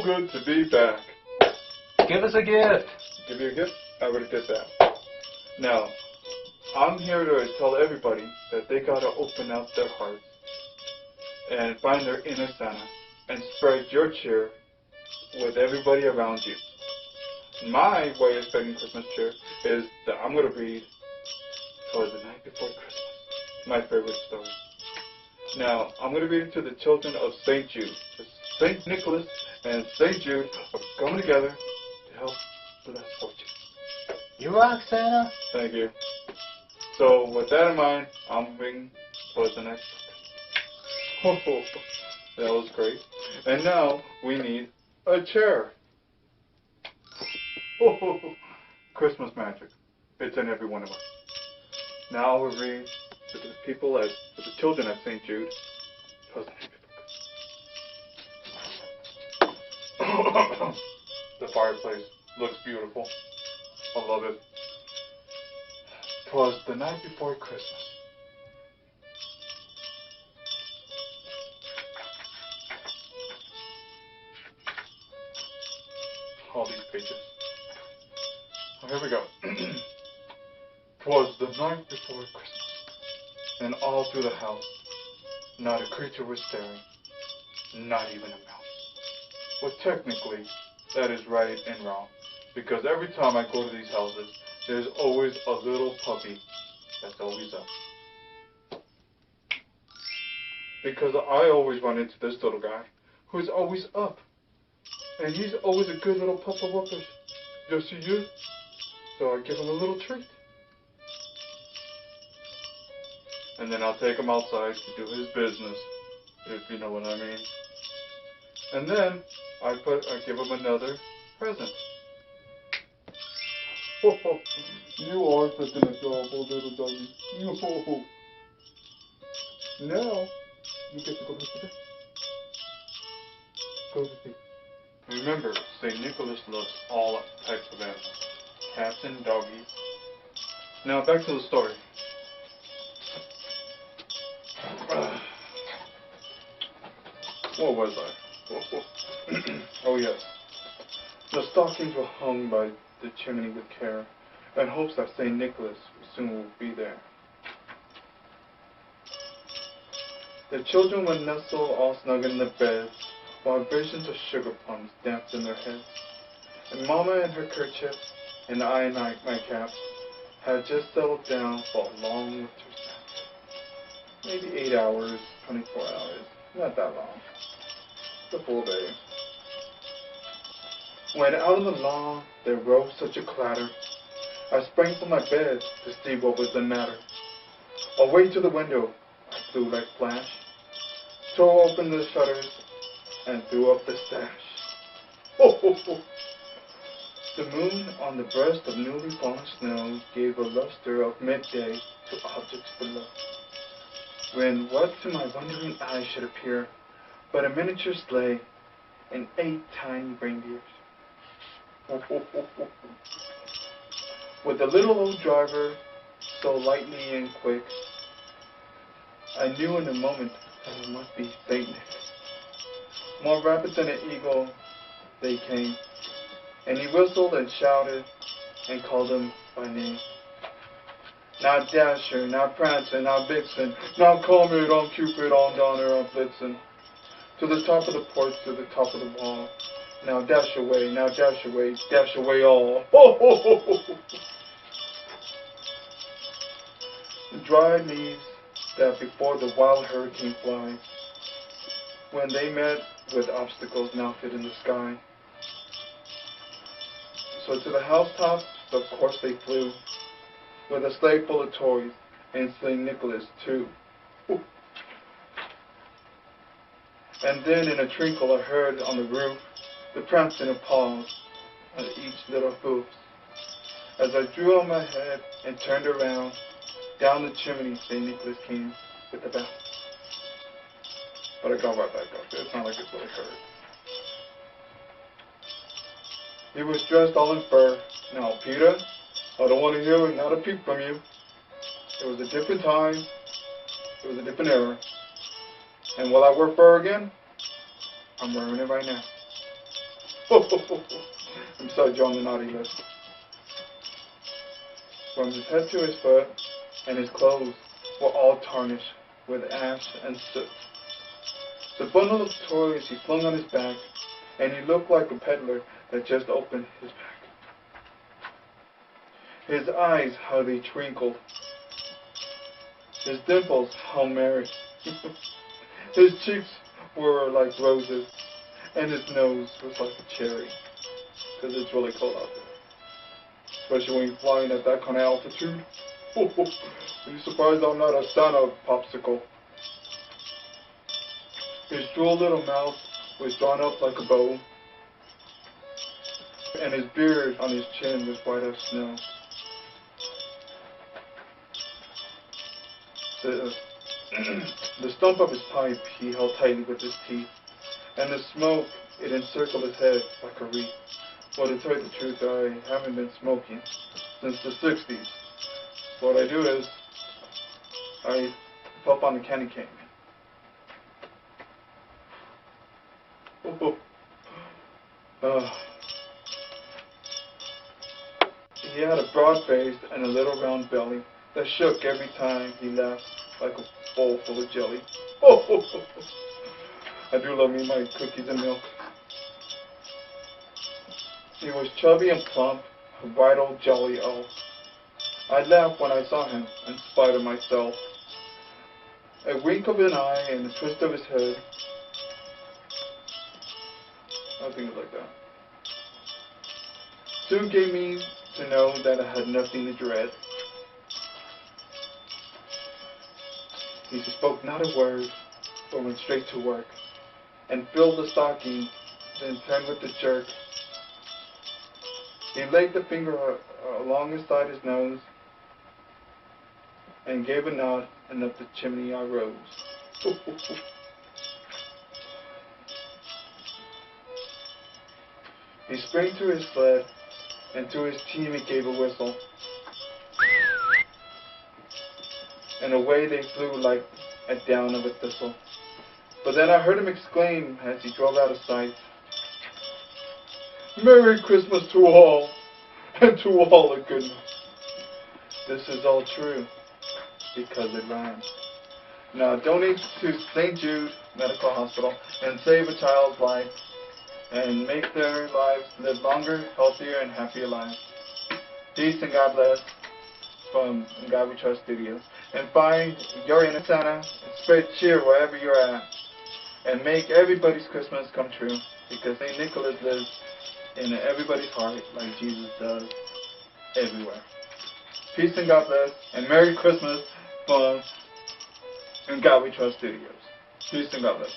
so good to be back. Give us a gift. Give you a gift? I already did that. Now, I'm here to tell everybody that they gotta open up their hearts and find their inner Santa and spread your cheer with everybody around you. My way of spreading Christmas cheer is that I'm gonna read Twas the Night Before Christmas, my favorite story. Now, I'm going to read it to the children of St. Jude. St. Nicholas and St. Jude are coming together to help bless fortune. You rock, Santa. Thank you. So, with that in mind, I'm moving towards the next. Oh, that was great. And now, we need a chair. Oh, Christmas magic. It's in every one of us. Now we'll read to the people to the children at St. Jude. The fireplace looks beautiful. I love it. 'Twas the night before Christmas. All these pages. Oh, here we go. 'Twas the night before Christmas, and all through the house, not a creature was stirring, not even a mouse. Well, technically, that is right and wrong, because every time I go to these houses, there's always a little puppy that's always up. Because I always run into this little guy, who's always up, and he's always a good little puppa whopper, just to you, so I give him a little treat. And then I'll take him outside to do his business, if you know what I mean. And then I give him another present. Oh, you are such an adorable little doggy. Oh. Now you get to go to bed. Go to bed. Remember, St. Nicholas loves all types of animals, cats and doggies. Now back to the story. What was I? Oh yes. The stockings were hung by the chimney with care, in hopes that St. Nicholas soon will be there. The children would nestle all snug in their beds, while visions of sugar plums danced in their heads. And Mama in her kerchief, and I in my cap, had just settled down for a long winter's nap. Maybe 8 hours, 24 hours, not that long. The full day. When out on the lawn there rose such a clatter, I sprang from my bed to see what was the matter. Away to the window I flew like flash, tore open the shutters, and threw up the sash. Ho, ho, ho. The moon on the breast of newly fallen snow gave a luster of midday to objects below, when what to my wondering eyes should appear but a miniature sleigh and 8 tiny reindeers. With the little old driver so lightly and quick, I knew in a moment that it must be Saint Nick. More rapid than an eagle they came, and he whistled and shouted and called them by name. Now Dasher, now Prancer, now Vixen, now Comet, on Cupid, on Donner, on Blitzen. To the top of the porch, to the top of the wall. Now dash away all. Ho, ho, ho, ho, ho. The dried leaves that before the wild hurricane flies, when they met with obstacles now hid in the sky. So to the housetops, of course they flew, with a sleigh full of toys, and St. Nicholas too. Ooh. And then in a twinkle I heard on the roof the prancing of paws on each little hoof. As I drew on my head and turned around, down the chimney St. Nicholas came with the bell. But I got right back up. It's not like it's really hurt. He was dressed all in fur. Now, Peter, I don't want to hear not a peep from you. It was a different time. It was a different era. And will I wear fur again? I'm wearing it right now. Besides you on the naughty list. From his head to his foot, and his clothes were all tarnished with ash and soot. The bundle of toys he flung on his back, and he looked like a peddler that just opened his pack. His eyes, how they twinkled. His dimples, how merry. His cheeks were like roses, and his nose was like a cherry. Because it's really cold out there. Especially when you're flying at that kind of altitude. Are you surprised I'm not a Santa popsicle? His droll little mouth was drawn up like a bow, and his beard on his chin was white as snow. The stump of his pipe he held tightly with his teeth, and the smoke, it encircled his head like a wreath. Well, to tell you the truth, I haven't been smoking since the 60s. What I do is, I pop on the candy cane. He had a broad face and a little round belly that shook every time he laughed like a bowl full of jelly. I do love me my cookies and milk. He was chubby and plump, a bright old jolly elf. I laughed when I saw him, in spite of myself. A wink of an eye and a twist of his head. I think it's like that. Soon gave me to know that I had nothing to dread. He spoke not a word, but went straight to work, and filled the stocking, then turned with a jerk. He laid the finger along inside his nose, and gave a nod, and up the chimney I rose. He sprang to his sled, and to his team he gave a whistle. And away they flew like a down of a thistle. But then I heard him exclaim as he drove out of sight, "Merry Christmas to all, and to all a good night." This is all true, because it rhymes. Now donate to St. Jude Medical Hospital and save a child's life, and make their lives live longer, healthier, and happier lives. Peace and God bless from God We Trust Studios. And find your inner Santa and spread cheer wherever you're at. And make everybody's Christmas come true, because St. Nicholas lives in everybody's heart like Jesus does everywhere. Peace and God bless, and Merry Christmas from God We Trust Studios. Peace and God bless.